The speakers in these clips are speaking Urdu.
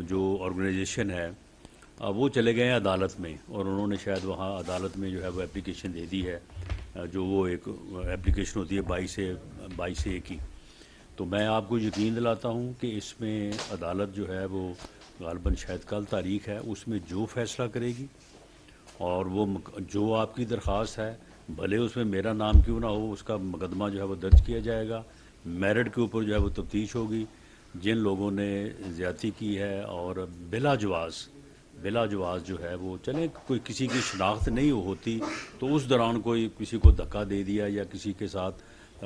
جو آرگنائزیشن ہے وہ چلے گئے ہیں عدالت میں، اور انہوں نے شاید وہاں عدالت میں جو ہے وہ اپلیکیشن دے دی ہے، جو وہ ایک اپلیکیشن ہوتی ہے 22 کی. تو میں آپ کو یقین دلاتا ہوں کہ اس میں عدالت جو ہے وہ غالباً شاید کل تاریخ ہے، اس میں جو فیصلہ کرے گی اور وہ جو آپ کی درخواست ہے، بھلے اس میں میرا نام کیوں نہ ہو، اس کا مقدمہ جو ہے وہ درج کیا جائے گا، میرٹ کے اوپر جو ہے وہ تفتیش ہوگی. جن لوگوں نے زیادتی کی ہے اور بلا جواز جو ہے وہ چلیں کوئی کسی کی شناخت نہیں ہوتی تو اس دوران کوئی کسی کو دھکا دے دیا یا کسی کے ساتھ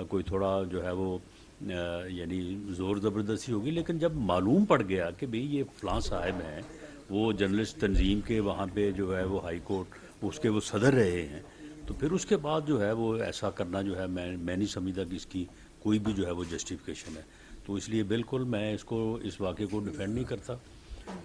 کوئی تھوڑا جو ہے وہ یعنی زور زبردستی ہوگی، لیکن جب معلوم پڑ گیا کہ بھئی یہ فلاں صاحب ہیں، وہ جرنلسٹ تنظیم کے وہاں پہ جو ہے وہ ہائی کورٹ اس کے وہ صدر رہے ہیں، تو پھر اس کے بعد جو ہے وہ ایسا کرنا جو ہے میں نہیں سمجھتا کہ اس کی کوئی بھی جو ہے وہ جسٹیفیکیشن ہے. تو اس لیے بالکل میں اس واقعے کو ڈیفینڈ نہیں کرتا.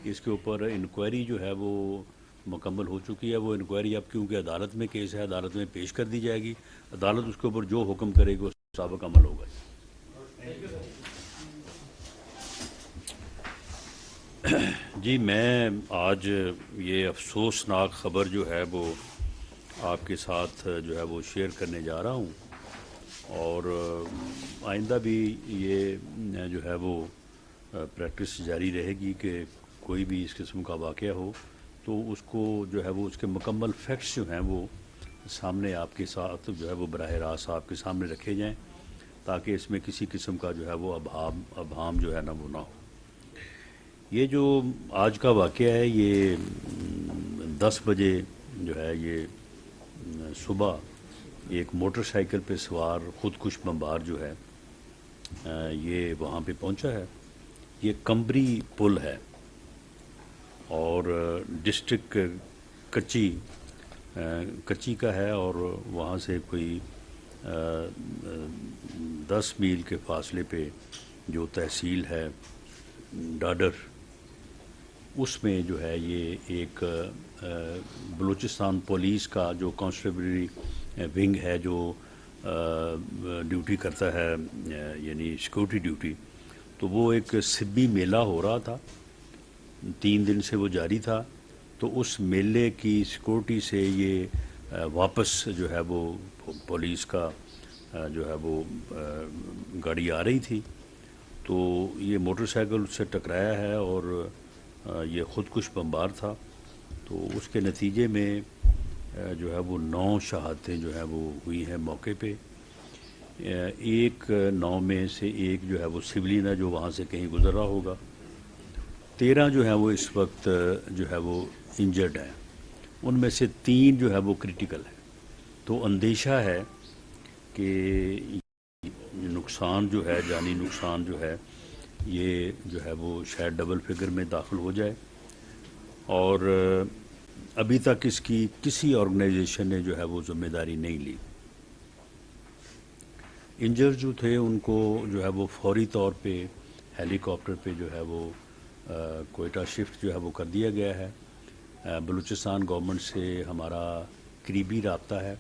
اس کے اوپر انکوائری جو ہے وہ مکمل ہو چکی ہے. وہ انکوائری اب کیونکہ عدالت میں کیس ہے، عدالت میں پیش کر دی جائے گی، عدالت اس کے اوپر جو حکم کرے گی اس کے مطابق عمل ہوگا. جی میں آج یہ افسوسناک خبر جو ہے وہ آپ کے ساتھ جو ہے وہ شیئر کرنے جا رہا ہوں، اور آئندہ بھی یہ جو ہے وہ پریکٹس جاری رہے گی کہ کوئی بھی اس قسم کا واقعہ ہو تو اس کو جو ہے وہ اس کے مکمل فیکٹس جو ہیں وہ سامنے آپ کے ساتھ جو ہے وہ براہ راست آپ کے سامنے رکھے جائیں، تاکہ اس میں کسی قسم کا جو ہے وہ ابہام جو ہے نا وہ نہ ہو. یہ جو آج کا واقعہ ہے یہ 10 بجے جو ہے یہ صبح ایک موٹر سائیکل پہ سوار خودکش بمبار جو ہے یہ وہاں پہ پہنچا ہے. یہ کمبری پل ہے اور ڈسٹرکٹ کچی کا ہے، اور وہاں سے کوئی 10 میل کے فاصلے پہ جو تحصیل ہے ڈاڈر، اس میں جو ہے یہ ایک بلوچستان پولیس کا جو کانسٹیبلری ونگ ہے جو ڈیوٹی کرتا ہے یعنی سیکورٹی ڈیوٹی، تو وہ ایک سبی میلہ ہو رہا تھا، 3 دن سے وہ جاری تھا. تو اس میلے کی سیکورٹی سے یہ واپس جو ہے وہ پولیس کا جو ہے وہ گاڑی آ رہی تھی، تو یہ موٹر سائیکل اس سے ٹکرایا ہے اور یہ خودکش بمبار تھا. تو اس کے نتیجے میں جو ہے وہ 9 شہادتیں جو ہے وہ ہوئی ہیں موقع پہ. ایک 9 میں سے ایک جو ہے وہ سولین ہے جو وہاں سے کہیں گزر رہا ہوگا. 13 جو ہیں وہ اس وقت جو ہے وہ انجرڈ ہیں، ان میں سے 3 جو ہے وہ کریٹیکل ہے. تو اندیشہ ہے کہ نقصان جو ہے جانی نقصان جو ہے یہ جو ہے وہ شاید ڈبل فگر میں داخل ہو جائے، اور ابھی تک اس کی کسی آرگنائزیشن نے جو ہے وہ ذمہ داری نہیں لی. انجر جو تھے ان کو جو ہے وہ فوری طور پہ ہیلی کاپٹر پہ جو ہے وہ کوئٹہ شفٹ جو ہے وہ کر دیا گیا ہے. بلوچستان گورنمنٹ سے ہمارا قریبی رابطہ ہے،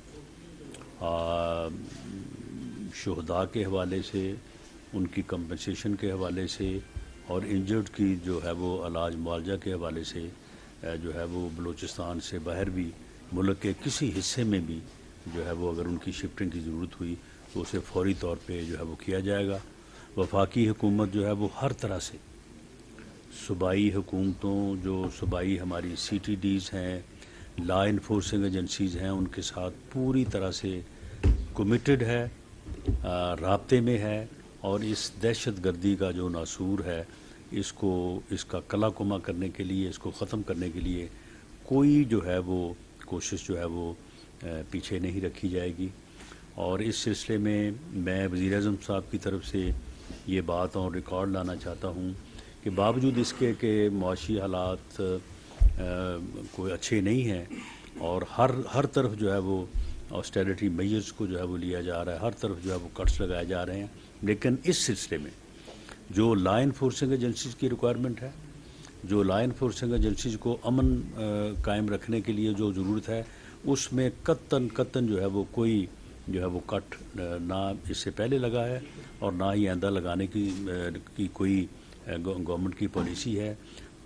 شہداء کے حوالے سے، ان کی کمپنسیشن کے حوالے سے، اور انجرڈ کی جو ہے وہ علاج معالجہ کے حوالے سے جو ہے وہ بلوچستان سے باہر بھی ملک کے کسی حصے میں بھی جو ہے وہ اگر ان کی شفٹنگ کی ضرورت ہوئی تو اسے فوری طور پہ جو ہے وہ کیا جائے گا. وفاقی حکومت جو ہے وہ ہر طرح سے صوبائی حکومتوں، جو صوبائی ہماری سی ٹی ڈیز ہیں، لا انفورسنگ ایجنسیز ہیں، ان کے ساتھ پوری طرح سے کمیٹڈ ہے، رابطے میں ہے، اور اس دہشت گردی کا جو ناسور ہے اس کا کلا کما کرنے کے لیے، اس کو ختم کرنے کے لیے کوئی جو ہے وہ کوشش جو ہے وہ پیچھے نہیں رکھی جائے گی. اور اس سلسلے میں وزیر اعظم صاحب کی طرف سے یہ بات اور ریکارڈ لانا چاہتا ہوں کہ باوجود اس کے کہ معاشی حالات کوئی اچھے نہیں ہیں اور ہر طرف جو ہے وہ آسٹیرٹی میجرز کو جو ہے وہ لیا جا رہا ہے، ہر طرف جو ہے وہ کٹس لگائے جا رہے ہیں، لیکن اس سلسلے میں جو لا انفورسنگ ایجنسیز کی ریکوائرمنٹ ہے، جو لا انفورسنگ ایجنسیز کو امن قائم رکھنے کے لیے جو ضرورت ہے، اس میں قطعاً جو ہے وہ کوئی جو ہے وہ کٹ نہ اس سے پہلے لگا ہے اور نہ ہی آئندہ لگانے کی کوئی گورنمنٹ کی پالیسی ہے.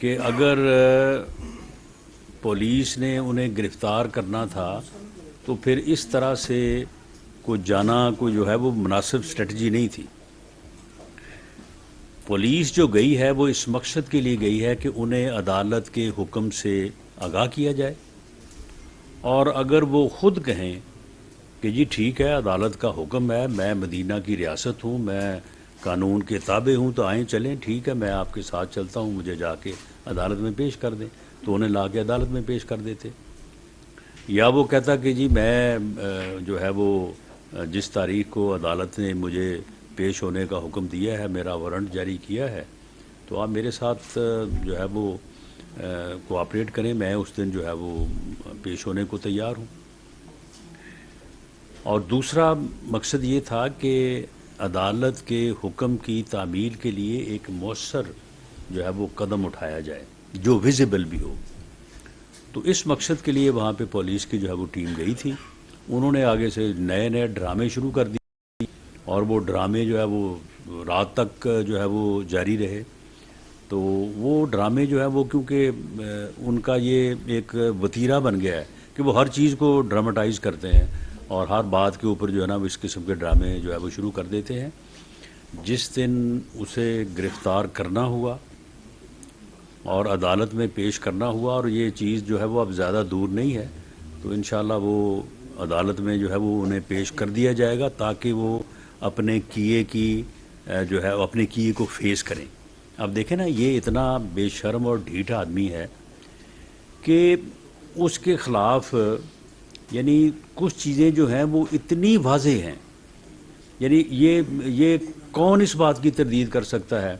کہ اگر پولیس نے انہیں گرفتار کرنا تھا تو پھر اس طرح سے کوئی جانا کوئی جو ہے وہ مناسب اسٹریٹجی نہیں تھی. پولیس جو گئی ہے وہ اس مقصد کے لیے گئی ہے کہ انہیں عدالت کے حکم سے آگاہ کیا جائے، اور اگر وہ خود کہیں کہ جی ٹھیک ہے عدالت کا حکم ہے، میں مدینہ کی ریاست ہوں، میں قانون کے تابع ہوں، تو آئیں چلیں ٹھیک ہے میں آپ کے ساتھ چلتا ہوں، مجھے جا کے عدالت میں پیش کر دیں، تو انہیں لا کے عدالت میں پیش کر دیتے. یا وہ کہتا کہ جی میں جو ہے وہ جس تاریخ کو عدالت نے مجھے پیش ہونے کا حکم دیا ہے، میرا وارنٹ جاری کیا ہے، تو آپ میرے ساتھ جو ہے وہ کوآپریٹ کریں، میں اس دن جو ہے وہ پیش ہونے کو تیار ہوں. اور دوسرا مقصد یہ تھا کہ عدالت کے حکم کی تعمیل کے لیے ایک مؤثر جو ہے وہ قدم اٹھایا جائے جو ویزیبل بھی ہو. تو اس مقصد کے لیے وہاں پہ پولیس کی جو ہے وہ ٹیم گئی تھی. انہوں نے آگے سے نئے نئے ڈرامے شروع کر دیے، اور وہ ڈرامے جو ہے وہ رات تک جو ہے وہ جاری رہے. تو وہ ڈرامے جو ہے وہ کیونکہ ان کا یہ ایک وتیرہ بن گیا ہے کہ وہ ہر چیز کو ڈراماٹائز کرتے ہیں، اور ہر بات کے اوپر جو ہے نا اس قسم کے ڈرامے جو ہے وہ شروع کر دیتے ہیں. جس دن اسے گرفتار کرنا ہوا اور عدالت میں پیش کرنا ہوا، اور یہ چیز جو ہے وہ اب زیادہ دور نہیں ہے، تو انشاءاللہ وہ عدالت میں جو ہے وہ انہیں پیش کر دیا جائے گا تاکہ وہ اپنے کیے کی جو ہے اپنے کیے کو فیس کریں. اب دیکھیں نا یہ اتنا بے شرم اور ڈھیٹ آدمی ہے کہ اس کے خلاف یعنی کچھ چیزیں جو ہیں وہ اتنی واضح ہیں، یعنی یہ کون اس بات کی تردید کر سکتا ہے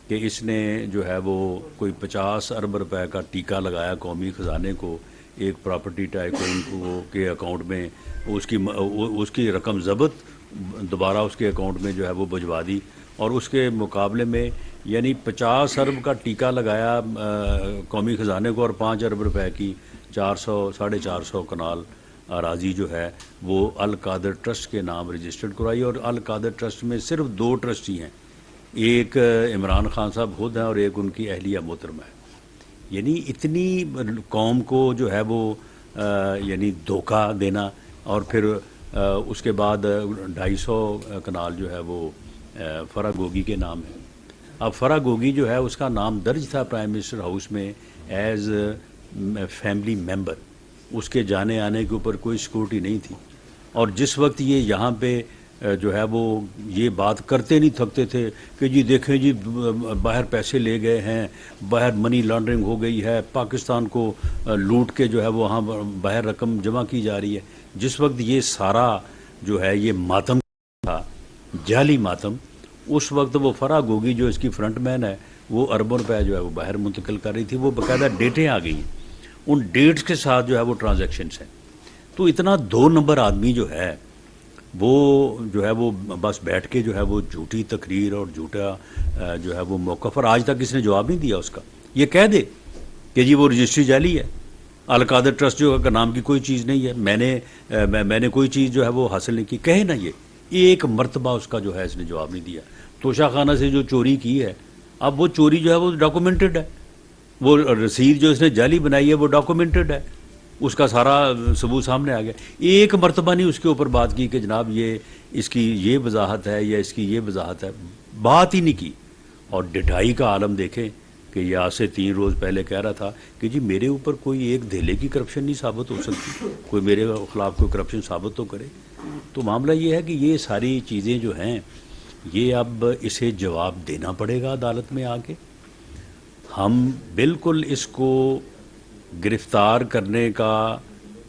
کہ اس نے جو ہے وہ کوئی 50 ارب روپے کا ٹیکہ لگایا قومی خزانے کو، ایک پراپرٹی ٹائکون کو کے اکاؤنٹ میں اس کی رقم ضبط دوبارہ اس کے اکاؤنٹ میں جو ہے وہ بھجوا دی، اور اس کے مقابلے میں یعنی 50 ارب کا ٹیکہ لگایا قومی خزانے کو، اور 5 ارب روپے کی 400-450 کنال اراضی جو ہے وہ القادر ٹرسٹ کے نام رجسٹرڈ کرائی. اور القادر ٹرسٹ میں صرف 2 ٹرسٹی ہیں، ایک عمران خان صاحب خود ہیں اور ایک ان کی اہلیہ محترمہ ہے. یعنی اتنی قوم کو جو ہے وہ یعنی دھوکہ دینا، اور پھر اس کے بعد 250 کنال جو ہے وہ فرا گوگی کے نام ہے. اب فرا گوگی جو ہے اس کا نام درج تھا پرائم منسٹر ہاؤس میں ایز فیملی ممبر، اس کے جانے آنے کے اوپر کوئی سیکورٹی نہیں تھی. اور جس وقت یہ یہاں پہ جو ہے وہ یہ بات کرتے نہیں تھکتے تھے کہ جی دیکھیں جی باہر پیسے لے گئے ہیں، باہر منی لانڈرنگ ہو گئی ہے، پاکستان کو لوٹ کے جو ہے وہ وہاں باہر رقم جمع کی جا رہی ہے. جس وقت یہ سارا جو ہے یہ ماتم تھا، جعلی ماتم، اس وقت وہ فرا گوگی جو اس کی فرنٹ مین ہے وہ اربوں روپے جو ہے وہ باہر منتقل کر رہی تھی. وہ باقاعدہ ڈیٹیں آ گئی ہیں، ان ڈیٹس کے ساتھ جو ہے وہ ٹرانزیکشنس ہیں. تو اتنا 2 نمبر آدمی جو ہے وہ جو ہے وہ بس بیٹھ کے جو ہے وہ جھوٹی تقریر اور جھوٹا جو ہے وہ موقف، اور آج تک اس نے جواب نہیں دیا اس کا. یہ کہہ دے کہ جی وہ رجسٹری جعلی ہے، القادر ٹرسٹ جو کا نام کی کوئی چیز نہیں ہے، میں نے کوئی چیز جو ہے وہ حاصل نہیں کی، کہے نا. یہ ایک مرتبہ اس کا جو ہے اس نے جواب نہیں دیا. توشہ خانہ سے جو چوری کی ہے، اب وہ چوری جو ہے وہ ڈاکومنٹڈ ہے، وہ رسید جو اس نے جعلی بنائی ہے وہ ڈاکومنٹڈ ہے، اس کا سارا ثبوت سامنے آ گیا. ایک مرتبہ نہیں اس کے اوپر بات کی کہ جناب یہ اس کی یہ وضاحت ہے یا اس کی یہ وضاحت ہے، بات ہی نہیں کی. اور ڈٹائی کا عالم دیکھیں کہ یہ آج سے 3 روز پہلے کہہ رہا تھا کہ جی میرے اوپر کوئی ایک دھیلے کی کرپشن نہیں ثابت ہو سکتی، کوئی میرے خلاف کوئی کرپشن ثابت تو کرے. تو معاملہ یہ ہے کہ یہ ساری چیزیں جو ہیں یہ اب اسے جواب دینا پڑے گا عدالت میں آ کے. ہم بالکل اس کو گرفتار کرنے کا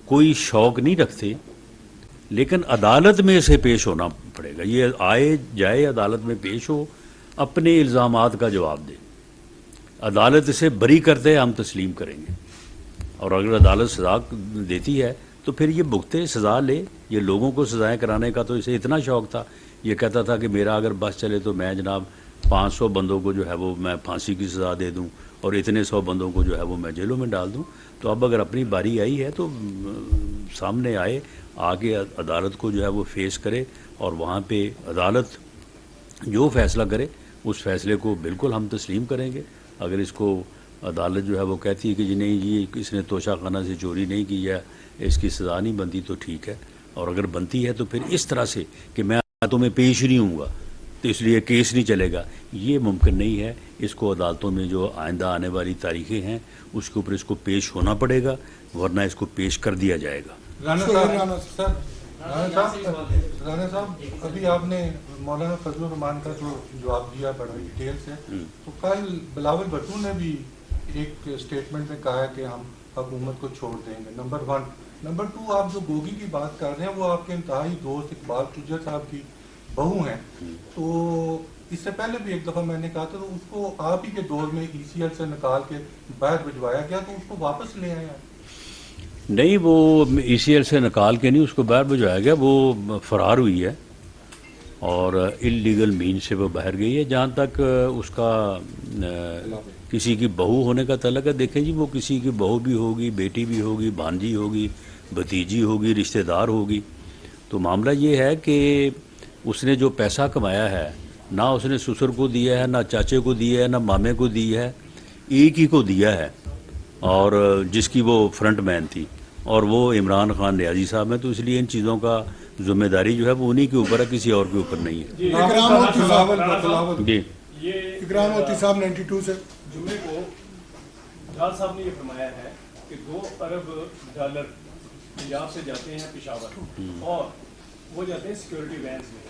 کوئی شوق نہیں رکھتے، لیکن عدالت میں اسے پیش ہونا پڑے گا. یہ آئے جائے عدالت میں پیش ہو، اپنے الزامات کا جواب دے. عدالت اسے بری کرتے ہم تسلیم کریں گے، اور اگر عدالت سزا دیتی ہے تو پھر یہ بھگتے، سزا لے. یہ لوگوں کو سزائیں کرانے کا تو اسے اتنا شوق تھا، یہ کہتا تھا کہ میرا اگر بس چلے تو میں جناب 500 بندوں کو جو ہے وہ میں پھانسی کی سزا دے دوں اور اتنے 100 بندوں کو جو ہے وہ میں جیلوں میں ڈال دوں. تو اب اگر اپنی باری آئی ہے تو سامنے آئے، آگے عدالت کو جو ہے وہ فیس کرے، اور وہاں پہ عدالت جو فیصلہ کرے اس فیصلے کو بالکل ہم تسلیم کریں گے. اگر اس کو عدالت جو ہے وہ کہتی ہے کہ جی نہیں جی اس نے توشہ خانہ سے چوری نہیں کی ہے، اس کی سزا نہیں بنتی تو ٹھیک ہے، اور اگر بنتی ہے تو پھر اس طرح سے کہ میں عدالتوں میں پیش نہیں ہوں گا تو اس لیے کیس نہیں چلے گا، یہ ممکن نہیں ہے۔ اس کو عدالتوں میں جو آئندہ آنے والی تاریخیں ہیں اس کے اوپر اس کو پیش ہونا پڑے گا، ورنہ اس کو پیش کر دیا جائے گا۔ رانا صاحب ابھی آپ نے مولانا فضل الرحمان کا جو جواب دیا بڑا ڈیٹیل سے، تو کل بلاول بھٹو نے بھی ایک اسٹیٹمنٹ میں کہا ہے کہ ہم حکومت کو چھوڑ دیں گے، نمبر 1۔ نمبر 2، آپ جو گوگی کی بات کر رہے ہیں وہ آپ کے انتہائی دوست اقبال چجر صاحب کی بہو ہیں، تو اس سے پہلے بھی ایک دفعہ میں نے کہا تھا تو اس کو آپ ہی کے دور میں ای سی ایل سے نکال کے باہر بھجوایا گیا، تو اس کو واپس لے آئے ہیں؟ نہیں، وہ ای سی ایل سے نکال کے نہیں اس کو باہر بھجوایا گیا، وہ فرار ہوئی ہے اور انلیگل مین سے وہ باہر گئی ہے۔ جہاں تک اس کا کسی کی بہو ہونے کا تعلق ہے، دیکھیں جی وہ کسی کی بہو بھی ہوگی، بیٹی بھی ہوگی، بھانجی ہوگی، بھتیجی ہوگی، رشتہ دار ہوگی، تو معاملہ یہ ہے کہ اس نے جو پیسہ کمایا ہے نہ اس نے سسر کو دیا ہے، نہ چاچے کو دیا ہے، نہ مامے کو دیا ہے، ایک ہی کو دیا ہے، اور جس کی وہ فرنٹ مین تھی، اور وہ عمران خان ریاضی صاحب ہیں، تو اس لیے ان چیزوں کا ذمہ داری جو ہے وہ انہی کے اوپر ہے، کسی اور کے اوپر نہیں ہے۔ جی اکرام ہوتی صاحب 92 سے جمعے کو ڈار صاحب نے یہ فرمایا ہے کہ $2 ارب پنجاب سے جاتے ہیں پشاور، اور وہ جاتے ہیں سیکورٹی وینز میں،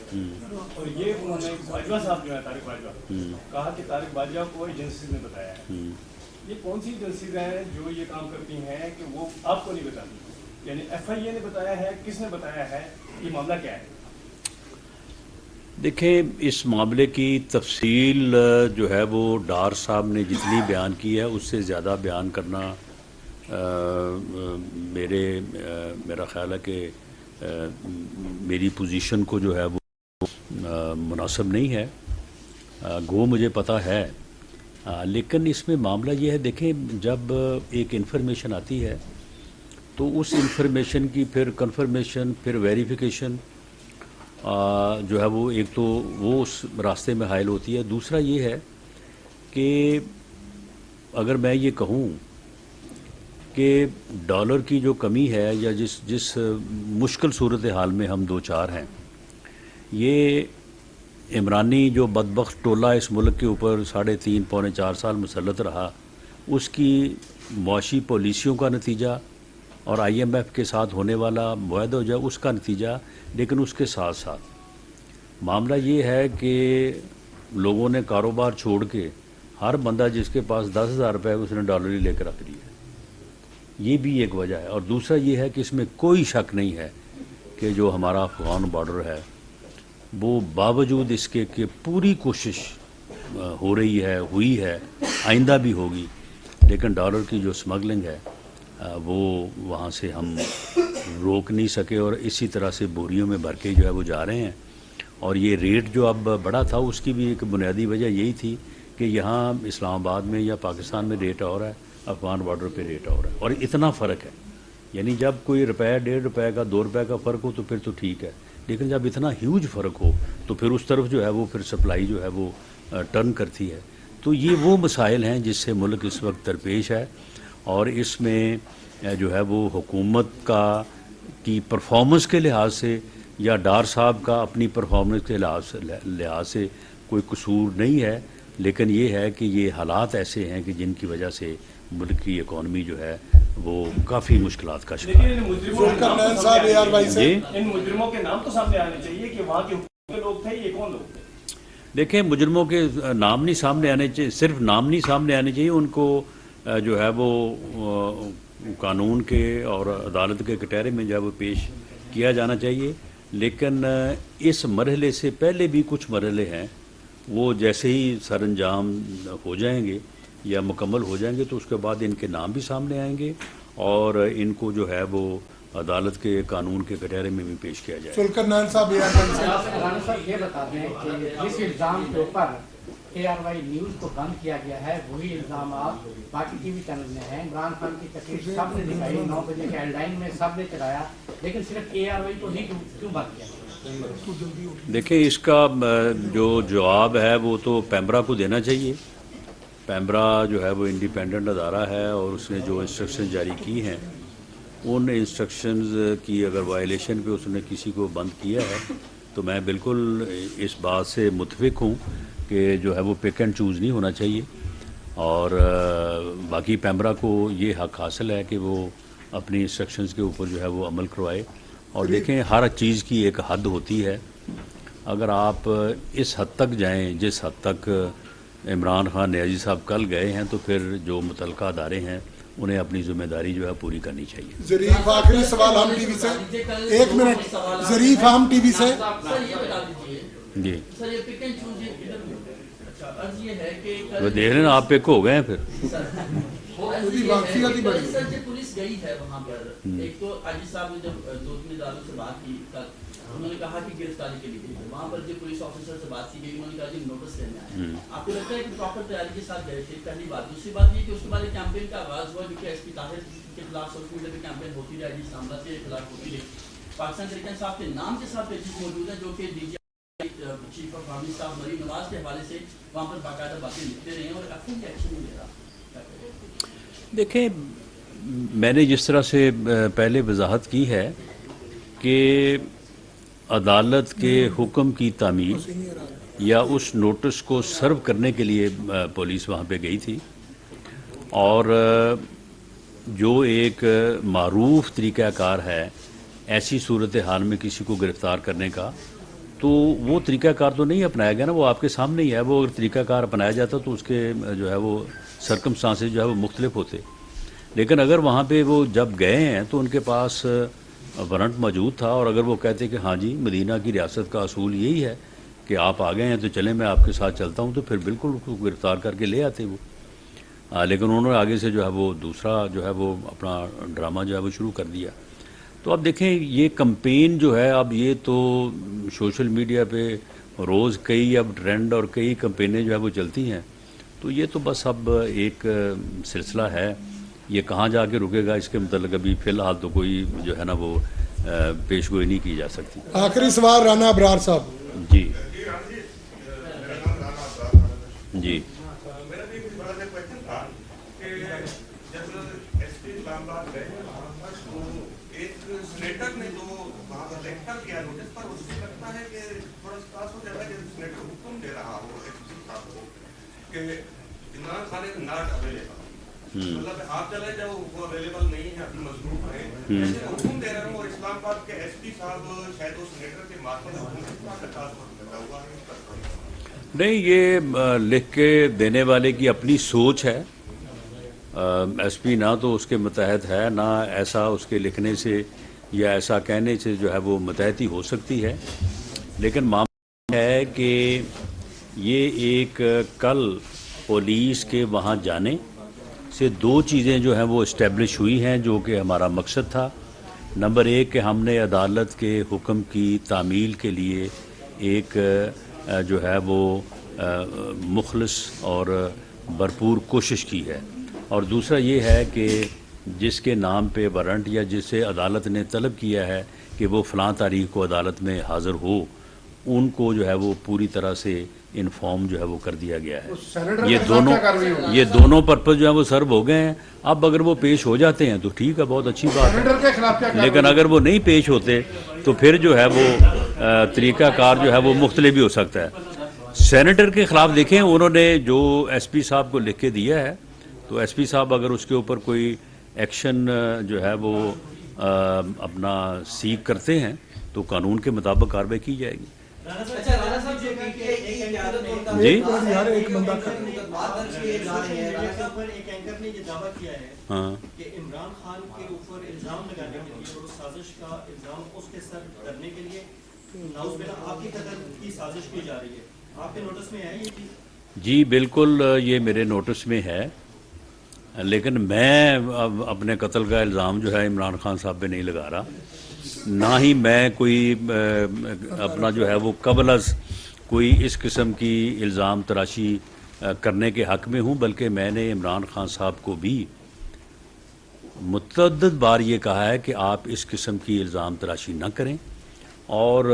اور یہ انہوں نے باجوہ صاحب جو ہے طارق باجوہ کہا کہ طارق باجوہ کو ایجنسیز نے بتایا ہے۔ یہ کون سی ایجنسیز ہیں جو یہ کام کرتی ہیں کہ وہ آپ کو نہیں بتاتی؟ یعنی ایف آئی اے نے بتایا ہے، کس نے بتایا ہے، یہ معاملہ کیا ہے؟ دیکھیں اس معاملے کی تفصیل جو ہے وہ ڈار صاحب نے جتنی بیان کی ہے اس سے زیادہ بیان کرنا میرا خیال ہے کہ میری پوزیشن کو جو ہے وہ مناسب نہیں ہے، گو مجھے پتہ ہے، لیکن اس میں معاملہ یہ ہے، دیکھیں جب ایک انفارمیشن آتی ہے تو اس انفارمیشن کی پھر کنفرمیشن، پھر ویریفیکیشن جو ہے وہ ایک تو وہ اس راستے میں حائل ہوتی ہے، دوسرا یہ ہے کہ اگر میں یہ کہوں کہ ڈالر کی جو کمی ہے یا جس مشکل صورتحال میں ہم دو چار ہیں، یہ عمرانی جو بدبخت ٹولہ اس ملک کے اوپر 3.5 پونے 4 سال مسلط رہا، اس کی معاشی پالیسیوں کا نتیجہ اور آئی ایم ایف کے ساتھ ہونے والا معاہدہ جو ہے اس کا نتیجہ، لیکن اس کے ساتھ ساتھ معاملہ یہ ہے کہ لوگوں نے کاروبار چھوڑ کے ہر بندہ جس کے پاس 10,000 روپے ہے اس نے ڈالر ہی لے کے رکھ لیا، یہ بھی ایک وجہ ہے۔ اور دوسرا یہ ہے کہ اس میں کوئی شک نہیں ہے کہ جو ہمارا افغان بارڈر ہے وہ باوجود اس کے کہ پوری کوشش ہو رہی ہے، ہوئی ہے، آئندہ بھی ہوگی، لیکن ڈالر کی جو سمگلنگ ہے وہ وہاں سے ہم روک نہیں سکے، اور اسی طرح سے بوریوں میں بھر کے جو ہے وہ جا رہے ہیں۔ اور یہ ریٹ جو اب بڑا تھا اس کی بھی ایک بنیادی وجہ یہی تھی کہ یہاں اسلام آباد میں یا پاکستان میں ریٹ اور ہے، افغان بارڈر پہ ریٹ اور ہے، اور اتنا فرق ہے، یعنی جب کوئی روپے 1.5 روپے کا 2 روپے کا فرق ہو تو پھر تو ٹھیک ہے، لیکن جب اتنا ہیوج فرق ہو تو پھر اس طرف جو ہے وہ پھر سپلائی جو ہے وہ ٹرن کرتی ہے۔ تو یہ وہ مسائل ہیں جس سے ملک اس وقت درپیش ہے، اور اس میں جو ہے وہ حکومت کی پرفارمنس کے لحاظ سے یا ڈار صاحب کا اپنی پرفارمنس کے لحاظ سے کوئی قصور نہیں ہے، لیکن یہ ہے کہ یہ حالات ایسے ہیں کہ جن کی وجہ سے ملک کی اکانومی جو ہے وہ کافی مشکلات کا شکار ہے۔ ان مجرموں کے نام تو سامنے آنے چاہیے کہ وہاں کے حکومت کے لوگ تھے، یہ کون لوگ تھے؟ دیکھیں مجرموں کے نام نہیں سامنے آنے چاہیے، صرف نام نہیں سامنے آنے چاہیے، ان کو جو ہے وہ قانون کے اور عدالت کے کٹہرے میں جو ہے وہ پیش کیا جانا چاہیے، لیکن اس مرحلے سے پہلے بھی کچھ مرحلے ہیں، وہ جیسے ہی سر انجام ہو جائیں گے یا مکمل ہو جائیں گے تو اس کے بعد ان کے نام بھی سامنے آئیں گے اور ان کو جو ہے وہ عدالت کے قانون کے کٹہرے میں بھی پیش کیا جائے۔ رانا صاحب یہ بتا دیں کہ جس الزام کے اوپر ARY نیوز کو بند کیا گیا ہے وہی الزامات باقی ٹی وی چینل میں ہیں۔ عمران خان کی تقریر سب نے دکھائی، 9 بجے کے ہیڈ لائن میں سب نے چلایا، لیکن صرف ARY کو نہیں کیوں بند کیا؟ دیکھیں اس کا جو جواب ہے وہ تو پیمرا کو دینا چاہیے، پیمرا جو ہے وہ انڈیپینڈنٹ ادارہ ہے اور اس نے جو انسٹرکشن جاری کی ہیں ان انسٹرکشنز کی اگر وائلیشن پہ اس نے کسی کو بند کیا ہے تو میں بالکل اس بات سے متفق ہوں کہ جو ہے وہ پک اینڈ چوز نہیں ہونا چاہیے، اور باقی پیمرا کو یہ حق حاصل ہے کہ وہ اپنی انسٹرکشنز کے اوپر جو ہے وہ عمل کروائے. اور دیکھیں ہر چیز کی ایک حد ہوتی ہے، اگر آپ اس حد تک جائیں جس حد تک عمران خان نیازی صاحب کل گئے ہیں تو پھر جو متعلقہ ادارے ہیں انہیں اپنی ذمہ داری جو ہے پوری کرنی چاہیے. ظریف آخری سوال ہم ٹی وی سے، ایک منٹ ظریف ہم ٹی وی سے. جی وہ دیکھ رہے نا آپ پک ہو گئے ہیں پھر. پولیس گئی ہے وہاں پر، ایک تو عاجز صاحب نے جب 2-3 اداروں سے بات کی انہوں نے کہا کہ گرفتاری کے لیے وہاں پر جو پولیس آفیسر سے بات کی گئی انہوں نے کہا کہ نوٹس لینے آئے. آپ کو لگتا ہے کہ پراپر تیاری کے ساتھ گئے تھے؟ پہلی بات. دوسری بات یہ کہ اس کے بعد ایک کیمپین کا آغاز ہوا جو کہ ایس پی طاہر کے خلاف سوشل میڈیا پہ کیمپین ہوتی رہی، عاجز معاملات کے خلاف ہوتی رہی. پاکستان تحریک صاحب کے نام کے ساتھ پیجز موجود ہیں جو کہ D G chief of army صاحب مریم نواز کے حوالے سے وہاں پر باقاعدہ باتیں لکھتے رہے ہیں اور ایکشن نہیں لے رہا. دیکھیں میں نے جس طرح سے پہلے وضاحت کی ہے کہ عدالت کے حکم کی تعمیل یا اس نوٹس کو سرو کرنے کے لیے پولیس وہاں پہ گئی تھی، اور جو ایک معروف طریقہ کار ہے ایسی صورتحال میں کسی کو گرفتار کرنے کا، تو وہ طریقہ کار تو نہیں اپنایا گیا نا، وہ آپ کے سامنے ہی ہے. وہ اگر طریقہ کار اپنایا جاتا تو اس کے جو ہے وہ سرکمسٹانسز جو ہے وہ مختلف ہوتے. لیکن اگر وہاں پہ وہ جب گئے ہیں تو ان کے پاس وارنٹ موجود تھا، اور اگر وہ کہتے کہ ہاں جی مدینہ کی ریاست کا اصول یہی ہے کہ آپ آ گئے ہیں تو چلیں میں آپ کے ساتھ چلتا ہوں، تو پھر بالکل اس کو گرفتار کر کے لے آتے وہ. لیکن انہوں نے آگے سے جو ہے وہ دوسرا جو ہے وہ اپنا ڈرامہ جو ہے وہ شروع کر دیا. تو اب دیکھیں یہ کمپین جو ہے، اب یہ تو سوشل میڈیا پہ روز کئی اب ٹرینڈ اور کئی کمپینیں جو ہے وہ چلتی ہیں، تو یہ تو بس اب ایک سلسلہ ہے. یہ کہاں جا کے رکے گا اس کے متعلق ابھی فی الحال تو کوئی جو ہے نا وہ پیش گوئی نہیں کی جا سکتی. آخری سوال رانا ابرار صاحب. جی جی میرا بھی بڑا سا کوشچن تھا کہ جب ایس پی اسلام آباد گئے وہاں پر تو ایک سینیٹر نے جو وہاں پر لیکچر کیا نوٹس پر، اس سے لگتا ہے کہ تھوڑا خاص ہو جاتا ہے کہ سینیٹر حکم دے رہا ہو ایس پی صاحب کو کہ Imran Khan is not available, مطلب آپ چلے جاؤ وہ اویلیبل نہیں ہے، ابھی مصروف ہے، ایسے حکم دے رہے ہوں. اور اسلام آباد کے ایس پی صاحب شاید اس سینیٹر کے ماتحت حکومت کا خاص لگا ہوا ہے. نہیں، یہ لکھ کے دینے والے کی اپنی سوچ ہے. ایس پی نہ تو اس کے متحد ہے، نہ ایسا اس کے لکھنے سے یا ایسا کہنے سے جو ہے وہ متحد ہی ہو سکتی ہے. لیکن معاملہ ہے کہ یہ ایک کل پولیس کے وہاں جانے سے دو چیزیں جو ہیں وہ اسٹیبلش ہوئی ہیں جو کہ ہمارا مقصد تھا. نمبر ایک کہ ہم نے عدالت کے حکم کی تعمیل کے لیے ایک جو ہے وہ مخلص اور بھرپور کوشش کی ہے، اور دوسرا یہ ہے کہ جس کے نام پہ وارنٹ یا جسے عدالت نے طلب کیا ہے کہ وہ فلاں تاریخ کو عدالت میں حاضر ہو، ان کو جو ہے وہ پوری طرح سے انفارم جو ہے وہ کر دیا گیا ہے. یہ دونوں پرپز جو ہے وہ سرو ہو گئے ہیں. اب اگر وہ پیش ہو جاتے ہیں تو ٹھیک ہے، بہت اچھی بات ہے، لیکن اگر وہ نہیں پیش ہوتے تو پھر جو ہے وہ طریقہ کار جو ہے وہ مختلف بھی ہو سکتا ہے. سینیٹر کے خلاف دیکھیں انہوں نے جو ایس پی صاحب کو لکھ کے دیا ہے، تو ایس پی صاحب اگر اس کے اوپر کوئی ایکشن جو ہے وہ اپنا سیکھ کرتے ہیں تو قانون کے مطابق کارروائی کی جائے گی. جی ہاں، کہ عمران خان کے اوپر الزام لگانے کے لیے اور سازش کا الزام اس کے سر کرنے کے لیے ناؤز باللہ آپ کی قتل کی سازش کی جا رہی ہے. آپ کے نوٹس میں ہے یہ چیز؟ جی بالکل، یہ میرے نوٹس میں ہے، لیکن میں اپنے قتل کا الزام جو ہے عمران خان صاحب پہ نہیں لگا رہا، نہ ہی میں کوئی اپنا جو ہے وہ قبل از کوئی اس قسم کی الزام تراشی کرنے کے حق میں ہوں. بلکہ میں نے عمران خان صاحب کو بھی متعدد بار یہ کہا ہے کہ آپ اس قسم کی الزام تراشی نہ کریں، اور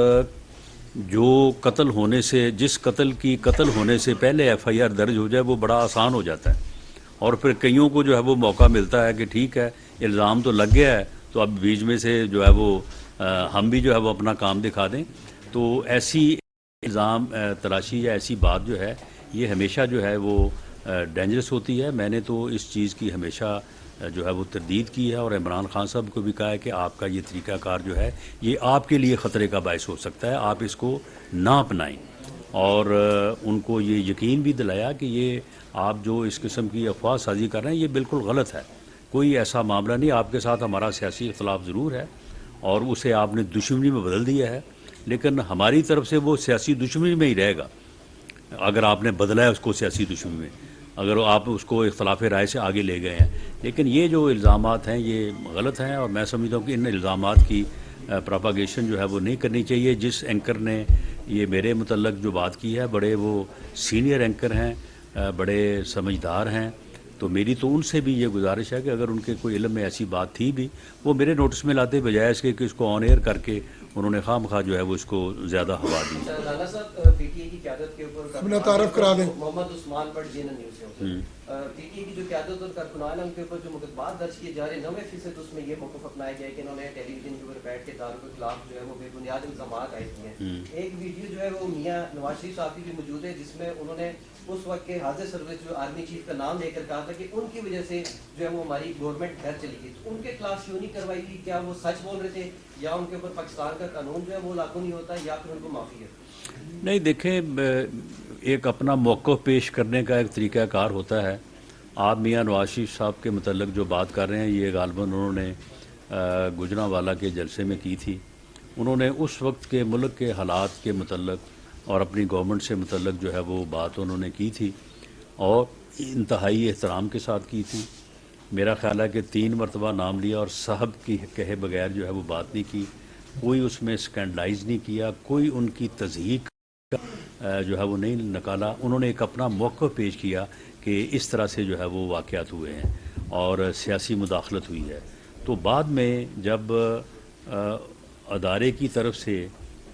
جو قتل ہونے سے جس قتل ہونے سے پہلے ایف آئی آر درج ہو جائے وہ بڑا آسان ہو جاتا ہے، اور پھر کئیوں کو جو ہے وہ موقع ملتا ہے کہ ٹھیک ہے الزام تو لگ گیا ہے تو اب بیچ میں سے جو ہے وہ ہم بھی جو ہے وہ اپنا کام دکھا دیں. تو ایسی الزام تلاشی یا ایسی بات جو ہے یہ ہمیشہ جو ہے وہ ڈینجرس ہوتی ہے. میں نے تو اس چیز کی ہمیشہ جو ہے وہ تردید کی ہے، اور عمران خان صاحب کو بھی کہا ہے کہ آپ کا یہ طریقہ کار جو ہے یہ آپ کے لیے خطرے کا باعث ہو سکتا ہے، آپ اس کو نہ اپنائیں. اور ان کو یہ یقین بھی دلایا کہ یہ آپ جو اس قسم کی افواہ سازی کر رہے ہیں یہ بالکل غلط ہے، کوئی ایسا معاملہ نہیں. آپ کے ساتھ ہمارا سیاسی اختلاف ضرور ہے اور اسے آپ نے دشمنی میں بدل دیا ہے، لیکن ہماری طرف سے وہ سیاسی دشمنی میں ہی رہے گا اگر آپ نے بدلا ہے اس کو سیاسی دشمنی میں، اگر آپ اس کو اختلاف رائے سے آگے لے گئے ہیں. لیکن یہ جو الزامات ہیں یہ غلط ہیں، اور میں سمجھتا ہوں کہ ان الزامات کی پروپاگیشن جو ہے وہ نہیں کرنی چاہیے. جس اینکر نے یہ میرے متعلق جو بات کی ہے بڑے وہ سینئر اینکر ہیں، بڑے سمجھدار ہیں، تو میری تو ان سے بھی یہ گزارش ہے کہ اگر ان کے کوئی علم میں ایسی بات تھی بھی وہ میرے نوٹس میں لاتے، بجائے اس کے کہ اس کو آن ایئر کر کے انہوں نے خواہ مخواہ جو ہے وہ اس کو زیادہ ہوا دی. رانا صاحب پی ٹی اے کی قیادت کے اوپر اپنا تعارف کرا دیں. Muhammad Usman but J N news سے پی ٹی اے کی جو قیادت اور کارکنان ہیں ان کے اوپر جو مقدمات درج کیے جا رہے ہیں 90% اس میں یہ موقف اپنایا گیا ہے کہ انہوں نے ٹیلی ویژن کے اوپر بیٹھ کے داروں کے خلاف جو ہے وہ بے بنیاد الزامات عائد کیے ہیں. ایک ویڈیو جو ہے وہ میاں نواز شریف صاحب کی بھی موجود ہے جس میں انہوں نے اس وقت کے حاضر سروس جو آرمی چیف کا نام لے کر کہا تھا کہ ان کی وجہ سے جو ہے وہ ہماری گورنمنٹ گھر چلی گئی. تو ان کے کلاس کیوں نہیں کروائی گئی؟ کیا وہ سچ بول رہے تھے یا ان کے اوپر پاکستان کا قانون جو ہے وہ لاگو نہیں ہوتا یا پھر ان کو معافی ہے؟ نہیں دیکھیں، ایک اپنا موقف پیش کرنے کا ایک طریقہ کار ہوتا ہے. آپ میاں نواز شریف صاحب کے متعلق جو بات کر رہے ہیں یہ غالباً انہوں نے گجرانوالہ کے جلسے میں کی تھی. انہوں نے اس وقت کے ملک کے حالات کے متعلق اور اپنی گورنمنٹ سے متعلق جو ہے وہ بات انہوں نے کی تھی اور انتہائی احترام کے ساتھ کی تھی. میرا خیال ہے کہ 3 مرتبہ نام لیا اور صاحب کی کہے بغیر جو ہے وہ بات نہیں کی، کوئی اس میں اسکینڈلائز نہیں کیا، کوئی ان کی تضحیق جو ہے وہ نہیں نکالا. انہوں نے ایک اپنا موقف پیش کیا کہ اس طرح سے جو ہے وہ واقعات ہوئے ہیں اور سیاسی مداخلت ہوئی ہے. تو بعد میں جب ادارے کی طرف سے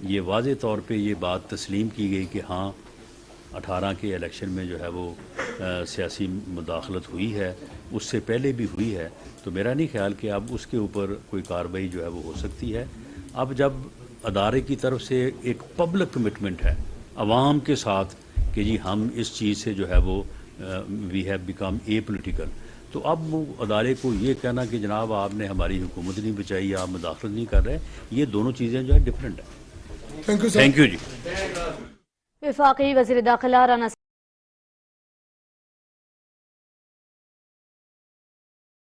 یہ واضح طور پہ یہ بات تسلیم کی گئی کہ ہاں 18 کے الیکشن میں جو ہے وہ سیاسی مداخلت ہوئی ہے، اس سے پہلے بھی ہوئی ہے، تو میرا نہیں خیال کہ اب اس کے اوپر کوئی کارروائی جو ہے وہ ہو سکتی ہے. اب جب ادارے کی طرف سے ایک پبلک کمٹمنٹ ہے عوام کے ساتھ کہ جی ہم اس چیز سے جو ہے وہ we have become a political, تو اب وہ ادارے کو یہ کہنا کہ جناب آپ نے ہماری حکومت نہیں بچائی، آپ مداخلت نہیں کر رہے، یہ دونوں چیزیں جو ہے ڈفرینٹ ہیں. تھینک یو جی. وفاقی وزیر داخلہ رانا